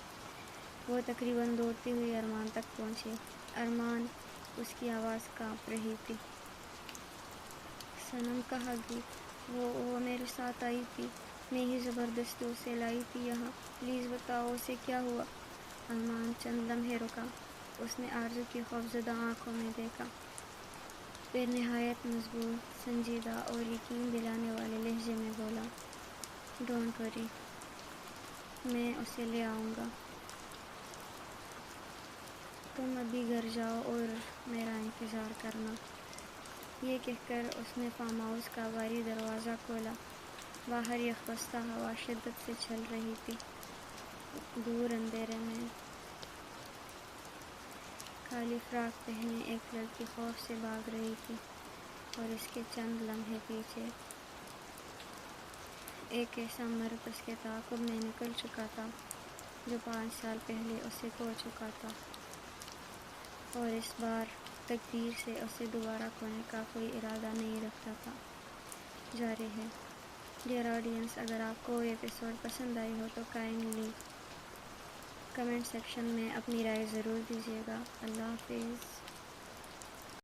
وہ تقریباً دوڑتی ہوئی ارمان تک پہنچی۔ ارمان، اس کی آواز کانپ رہی تھی۔ صنم کہاں گئی؟ وہ میرے ساتھ آئی تھی، میں ہی زبردستی اسے لائی تھی یہاں، پلیز بتاؤ اسے کیا ہوا؟ ارمان چند لمحے رکا۔ اس نے آرزو کی خوفزدہ آنکھوں میں دیکھا، پھر نہایت مضبوط، سنجیدہ اور یقین دلانے والے لہجے میں بولا، ڈونٹ وری، میں اسے لے آؤں گا۔ تم ابھی گھر جاؤ اور میرا انتظار کرنا۔ یہ کہہ کر اس نے فارم ہاؤس کا باری دروازہ کھولا۔ باہر یکخستہ ہوا شدت سے چل رہی تھی۔ دور اندھیرے میں کالی فراک پہنے ایک لڑکی خوف سے بھاگ رہی تھی اور اس کے چند لمحے پیچھے ایک ایسا مرد اس کے تعاقب میں نکل چکا تھا جو 5 سال پہلے اسے کھو چکا تھا، اور اس بار تقدیر سے اسے دوبارہ کھونے کا کوئی ارادہ نہیں رکھتا تھا۔ جاری ہے۔ ڈیئر آڈینس، اگر آپ کو یہ ایپیسوڈ پسند آئی ہو تو کائنڈلی کمنٹ سیکشن میں اپنی رائے ضرور دیجیے گا۔ اللہ حافظ۔